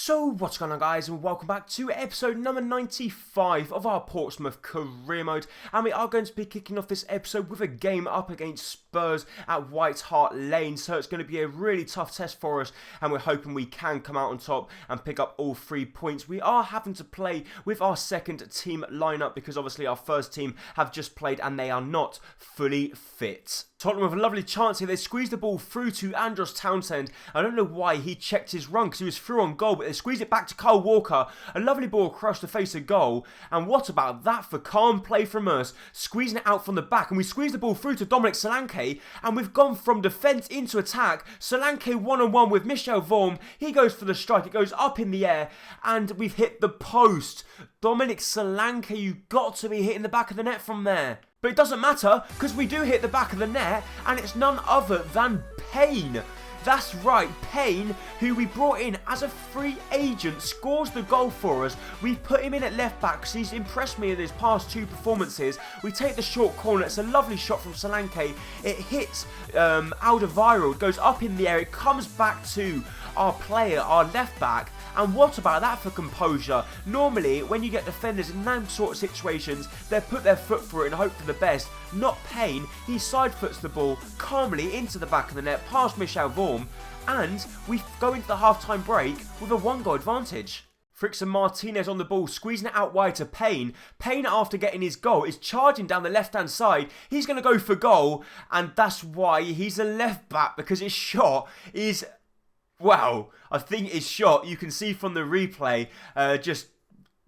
So what's going on, guys, and welcome back to episode number 95 of our Portsmouth career mode, and we are going to be kicking off this episode with a game up against Spurs at White Hart Lane. So it's going to be a really tough test for us, and we're hoping we can come out on top and pick up all 3 points. We are having to play with our second team lineup because obviously our first team have just played and they are not fully fit. Tottenham with a lovely chance here. They squeezed the ball through to Andros Townsend. I don't know why he checked his run because he was through on goal, but they squeezed it back to Kyle Walker. A lovely ball across the face of goal. And what about that for calm play from us? Squeezing it out from the back, and we squeezed the ball through to Dominic Solanke, and we've gone from defence into attack. Solanke one-on-one with Michel Vorm. He goes for the strike. It goes up in the air, and we've hit the post. Dominic Solanke, you got to be hitting the back of the net from there. But it doesn't matter, because we do hit the back of the net, and it's none other than Payne. That's right, Payne, who we brought in as a free agent, scores the goal for us. We put him in at left back because he's impressed me in his past 2 performances. We take the short corner. It's a lovely shot from Solanke. It hits Alderweireld, goes up in the air. It comes back to our player, our left back. And what about that for composure? Normally, when you get defenders in that sort of situations, they put their foot through it and hope for the best. Not Payne. He side foots the ball calmly into the back of the net, past Michel Vorm, and we go into the half-time break with a 1-goal advantage. Frixon Martinez on the ball, squeezing it out wide to Payne. Payne, after getting his goal, is charging down the left-hand side. He's going to go for goal, and that's why he's a left back, because his shot is... Wow, I think his shot, you can see from the replay,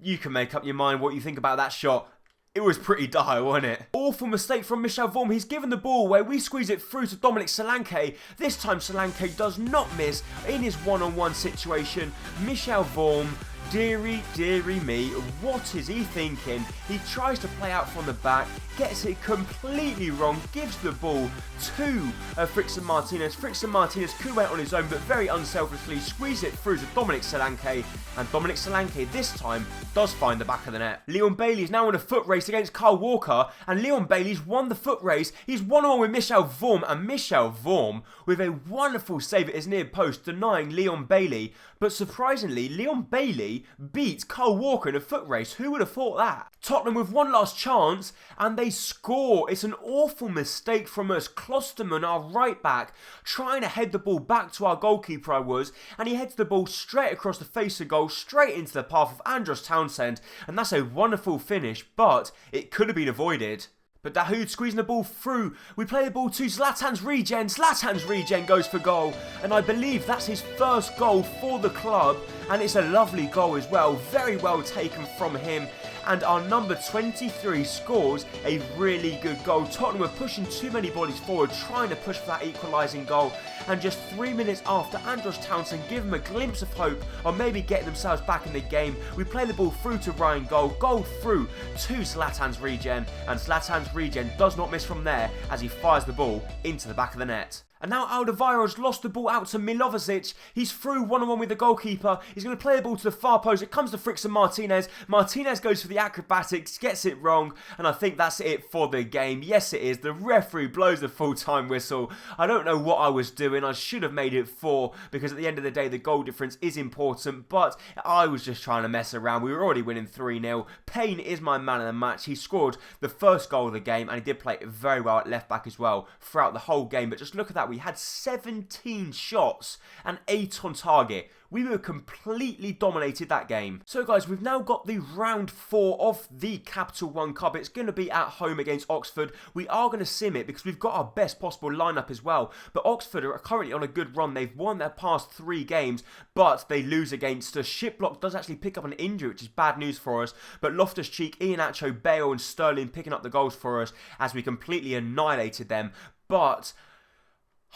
you can make up your mind what you think about that shot. It was pretty dire, wasn't it? Awful mistake from Michel Vorm. He's given the ball where we squeeze it through to Dominic Solanke. This time Solanke does not miss in his one-on-one situation. Michel Vorm, dearie me, what is he thinking? He tries to play out from the back, gets it completely wrong, gives the ball to Frixon Martinez. Frixon Martinez could went on his own, but very unselfishly squeeze it through to Dominic Solanke, and Dominic Solanke this time does find the back of the net. Leon Bailey is now in a foot race against Kyle Walker, and Leon Bailey's won the foot race. He's 1-on-1 with Michel Vorm, and Michel Vorm with a wonderful save at his near post, denying Leon Bailey. But surprisingly, Leon Bailey beats Kyle Walker in a foot race. Who would have thought that? Tottenham with one last chance, and they score. It's an awful mistake from us. Klosterman, our right back, trying to head the ball back to our goalkeeper, and he heads the ball straight across the face of goal, straight into the path of Andros Townsend, and that's a wonderful finish, but it could have been avoided. But Dahoud squeezing the ball through. We play the ball to Zlatan's regen. Zlatan's regen goes for goal. And I believe that's his first goal for the club. And it's a lovely goal as well. Very well taken from him. And our number 23 scores a really good goal. Tottenham were pushing too many bodies forward, trying to push for that equalising goal. And just 3 minutes after, Andros Townsend give them a glimpse of hope on maybe getting themselves back in the game. We play the ball through to Ryan goal through to Zlatan's regen. And Zlatan's regen does not miss from there as he fires the ball into the back of the net. And now Alderweireld's lost the ball out to Milosevic. He's through 1-on-1 with the goalkeeper. He's going to play the ball to the far post. It comes to Frixon Martinez. Martinez goes for the acrobatics, gets it wrong, and I think that's it for the game. Yes, it is. The referee blows the full-time whistle. I don't know what I was doing. I should have made it 4 because at the end of the day, the goal difference is important, but I was just trying to mess around. We were already winning 3-0. Payne is my man of the match. He scored the first goal of the game, and he did play it very well at left back as well throughout the whole game. But just look at that. We had 17 shots and 8 on target. We were completely dominated that game. So guys, we've now got the round 4 of the Capital One Cup. It's going to be at home against Oxford. We are going to sim it because we've got our best possible lineup as well. But Oxford are currently on a good run. They've won their past 3 games, but they lose against us. Shiplock does actually pick up an injury, which is bad news for us. But Loftus-Cheek, Iheanacho, Bale and Sterling picking up the goals for us as we completely annihilated them. But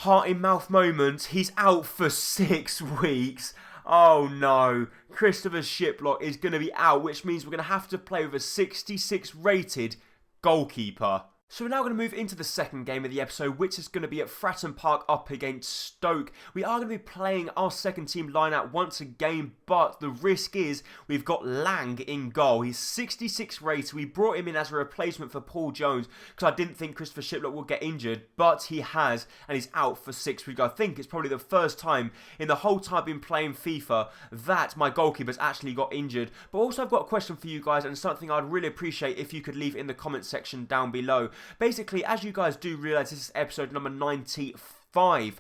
heart in mouth moment, he's out for 6 weeks. Oh no, Christopher Shiplock is going to be out, which means we're going to have to play with a 66 rated goalkeeper. So we're now going to move into the second game of the episode, which is going to be at Fratton Park up against Stoke. We are going to be playing our second team line-out once again, but the risk is we've got Lang in goal. He's 66 rated. We brought him in as a replacement for Paul Jones because I didn't think Christopher Shiplock would get injured, but he has, and he's out for 6 weeks. I think it's probably the first time in the whole time I've been playing FIFA that my goalkeeper's actually got injured. But also I've got a question for you guys, and something I'd really appreciate if you could leave in the comment section down below. Basically, as you guys do realise, this is episode number 95.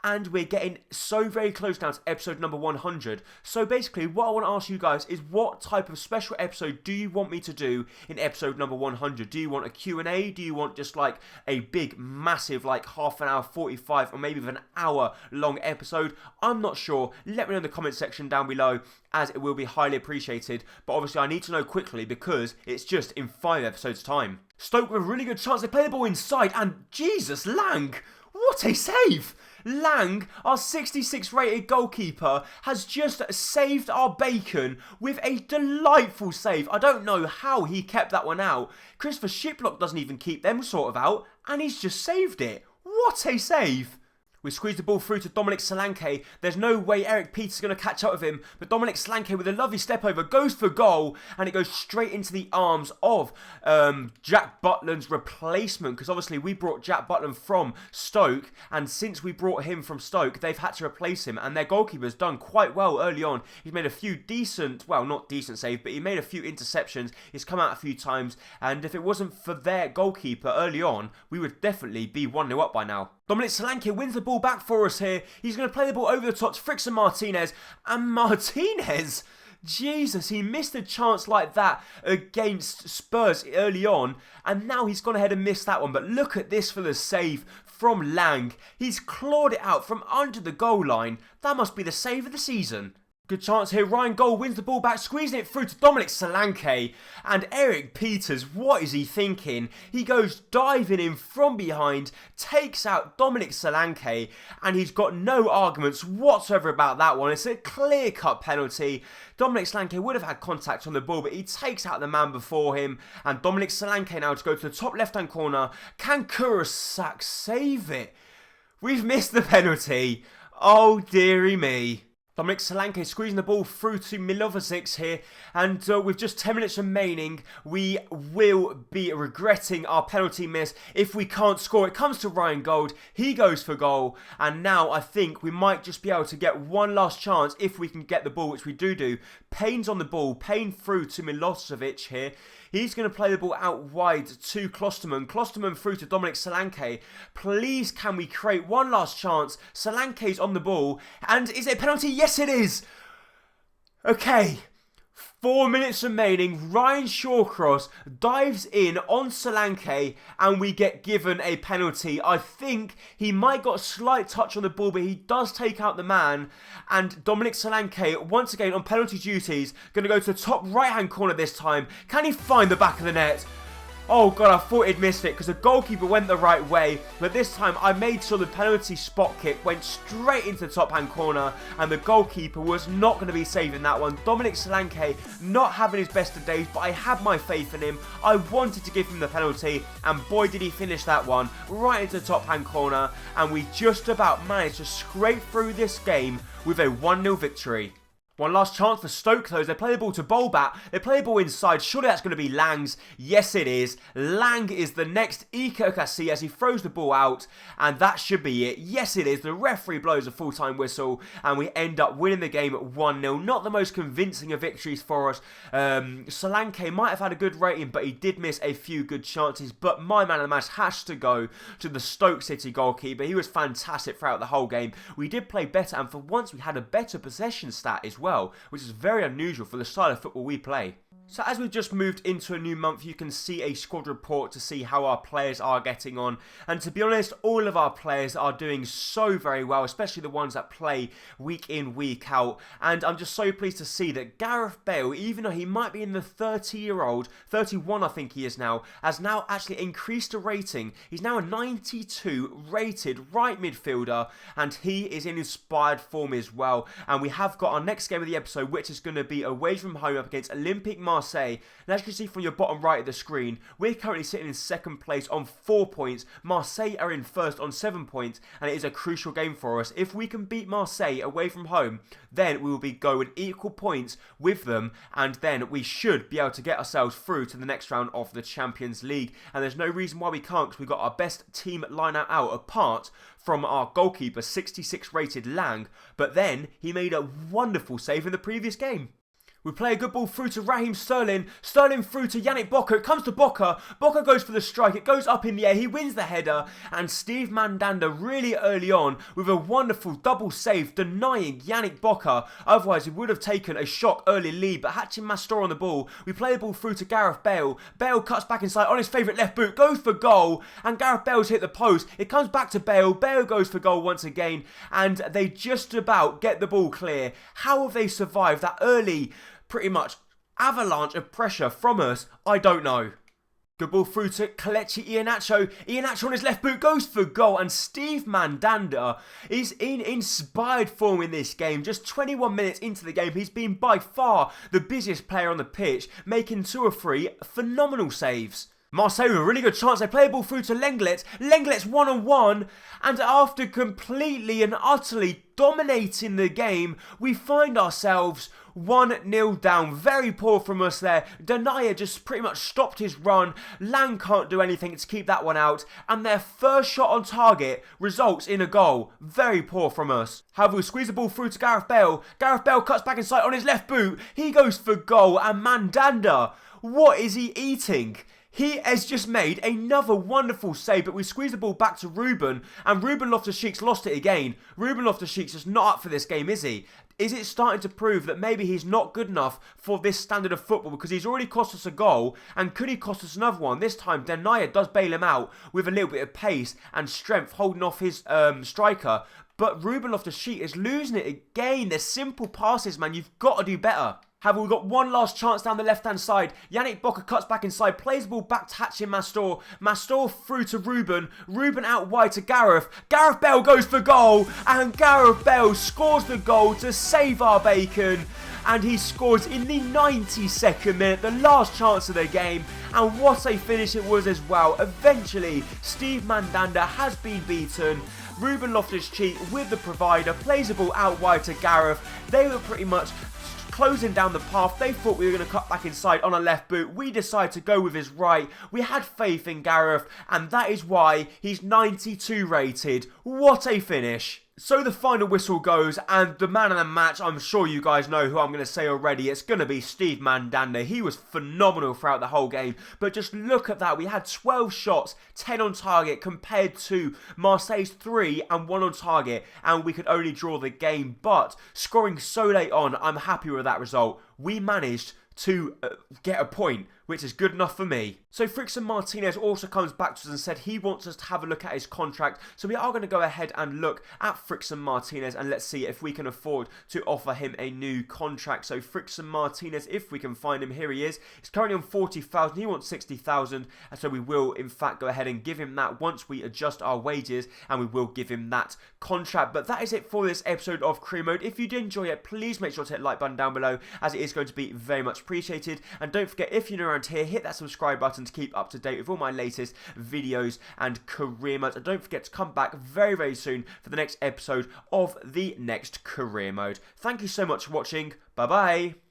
And we're getting so very close now to episode number 100. So basically, what I want to ask you guys is what type of special episode do you want me to do in episode number 100? Do you want a Q&A? Do you want just like a big, massive, like half an hour, 45, or maybe even an hour long episode? I'm not sure. Let me know in the comment section down below, as it will be highly appreciated. But obviously, I need to know quickly because it's just in 5 episodes' time. Stoke with a really good chance. They play the ball inside, and Jesus, Lang! What a save! Lang, our 66 rated goalkeeper, has just saved our bacon with a delightful save. I don't know how he kept that one out. Christopher Shiplock doesn't even keep them sort of out, and he's just saved it. What a save! We squeeze the ball through to Dominic Solanke. There's no way Eric Peters going to catch up with him. But Dominic Solanke with a lovely step over goes for goal. And it goes straight into the arms of Jack Butland's replacement. Because obviously we brought Jack Butland from Stoke. And since we brought him from Stoke, they've had to replace him. And their goalkeeper's done quite well early on. He's made a few decent, well, not decent saves, but he made a few interceptions. He's come out a few times. And if it wasn't for their goalkeeper early on, we would definitely be 1-0 up by now. Dominic Solanke wins the ball back for us here. He's going to play the ball over the top to Frickson Martinez. And Martinez, Jesus, he missed a chance like that against Spurs early on. And now he's gone ahead and missed that one. But look at this for the save from Lang. He's clawed it out from under the goal line. That must be the save of the season. Good chance here. Ryan Gold wins the ball back, squeezing it through to Dominic Solanke. And Eric Peters, what is he thinking? He goes diving in from behind, takes out Dominic Solanke, and he's got no arguments whatsoever about that one. It's a clear-cut penalty. Dominic Solanke would have had contact on the ball, but he takes out the man before him. And Dominic Solanke now to go to the top left-hand corner. Can Kurosak save it? We've missed the penalty. Oh, dearie me. Dominic Solanke squeezing the ball through to Milovovic here, and with just 10 minutes remaining, we will be regretting our penalty miss if we can't score. It comes to Ryan Gold, he goes for goal, and now I think we might just be able to get one last chance if we can get the ball, which we do. Payne's on the ball, Payne through to Milovovic here. He's going to play the ball out wide to Klosterman. Klosterman through to Dominic Solanke. Please, can we create one last chance? Solanke's on the ball. And is it a penalty? Yes, it is. Okay. 4 minutes remaining. Ryan Shawcross dives in on Solanke and we get given a penalty. I think he might got a slight touch on the ball, but he does take out the man. And Dominic Solanke, once again on penalty duties, going to go to the top right-hand corner this time. Can he find the back of the net? Oh God, I thought he'd missed it because the goalkeeper went the right way. But this time I made sure the penalty spot kick went straight into the top hand corner and the goalkeeper was not going to be saving that one. Dominic Solanke not having his best of days, but I had my faith in him. I wanted to give him the penalty and boy did he finish that one right into the top hand corner. And we just about managed to scrape through this game with a 1-0 victory. One last chance for Stoke though as they play the ball to Bolbat. They play the ball inside. Surely that's going to be Lang's. Yes, it is. Lang is the next Ika Okasi as he throws the ball out. And that should be it. Yes, it is. The referee blows a full-time whistle. And we end up winning the game at 1-0. Not the most convincing of victories for us. Solanke might have had a good rating, but he did miss a few good chances. But my man of the match has to go to the Stoke City goalkeeper. He was fantastic throughout the whole game. We did play better. And for once, we had a better possession stat as well, which is very unusual for the style of football we play. So as we've just moved into a new month, you can see a squad report to see how our players are getting on. And to be honest, all of our players are doing so very well, especially the ones that play week in, week out. And I'm just so pleased to see that Gareth Bale, even though he might be in the 30-year-old, 31 I think he is now, has now actually increased the rating. He's now a 92 rated right midfielder and he is in inspired form as well. And we have got our next game of the episode, which is going to be away from home up against Olympic Marseille Marseille. And as you can see from your bottom right of the screen, we're currently sitting in second place on 4 points. Marseille are in first on 7 points, and it is a crucial game for us. If we can beat Marseille away from home, then we will be going equal points with them, and then we should be able to get ourselves through to the next round of the Champions League. And there's no reason why we can't, because we've got our best team line-out out apart from our goalkeeper, 66 rated Lang, but then he made a wonderful save in the previous game. We play a good ball through to Raheem Sterling. Sterling through to Yannick Bocca. It comes to Bocca. Bocca goes for the strike. It goes up in the air. He wins the header. And Steve Mandanda really early on with a wonderful double save denying Yannick Bocca. Otherwise, he would have taken a shock early lead. But Hachin Mastor on the ball. We play the ball through to Gareth Bale. Bale cuts back inside on his favourite left boot. Goes for goal. And Gareth Bale's hit the post. It comes back to Bale. Bale goes for goal once again. And they just about get the ball clear. How have they survived that early, pretty much avalanche of pressure from us? I don't know. Good ball through to Kelechi Iheanacho. Iheanacho on his left boot goes for goal, and Steve Mandanda is in inspired form in this game. Just 21 minutes into the game, he's been by far the busiest player on the pitch, making 2 or 3 phenomenal saves. Marseille with a really good chance. They play the ball through to Lenglet. Lenglet's one-on-one. And after completely and utterly dominating the game, we find ourselves 1-0 down. Very poor from us there. Denayer just pretty much stopped his run. Lang can't do anything to keep that one out. And their first shot on target results in a goal. Very poor from us. However, we squeeze the ball through to Gareth Bale. Gareth Bale cuts back inside on his left boot. He goes for goal. And Mandanda, what is he eating? He has just made another wonderful save, but we squeeze the ball back to Ruben, and Ruben Loftus-Cheek's lost it again. Ruben Loftus-Cheek's just not up for this game, is he? Is it starting to prove that maybe he's not good enough for this standard of football, because he's already cost us a goal, and could he cost us another one? This time, Denayer does bail him out with a little bit of pace and strength, holding off his striker. But Ruben Loftus-Cheek is losing it again. They're simple passes, man. You've got to do better. However, we've got one last chance down the left-hand side. Yannick Bocca cuts back inside, plays the ball back to Hachin Mastor. Mastor through to Ruben. Ruben out wide to Gareth. Gareth Bale goes for goal, and Gareth Bale scores the goal to save our bacon. And he scores in the 92nd minute, the last chance of the game. And what a finish it was as well. Eventually, Steve Mandanda has been beaten. Ruben Loftus-Cheek with the provider, plays the ball out wide to Gareth. They were pretty much closing down the path. They thought we were going to cut back inside on a left boot. We decided to go with his right. We had faith in Gareth, and that is why he's 92 rated. What a finish. So the final whistle goes, and the man of the match, I'm sure you guys know who I'm going to say already. It's going to be Steve Mandanda. He was phenomenal throughout the whole game. But just look at that. We had 12 shots, 10 on target, compared to Marseille's 3 and 1 on target. And we could only draw the game. But scoring so late on, I'm happy with that result. We managed to get a point, which is good enough for me. So Frickson Martinez also comes back to us and said he wants us to have a look at his contract. So we are going to go ahead and look at Frickson Martinez, and let's see if we can afford to offer him a new contract. So Frickson Martinez, if we can find him, here he is. He's currently on 40,000. He wants 60,000. And so we will, in fact, go ahead and give him that once we adjust our wages, and we will give him that contract. But that is it for this episode of Career Mode. If you did enjoy it, please make sure to hit the like button down below, as it is going to be very much appreciated. And don't forget, if you're new around here, hit that subscribe button to keep up to date with all my latest videos and career modes. And don't forget to come back very, very soon for the next episode of the next career mode. Thank you so much for watching. Bye bye.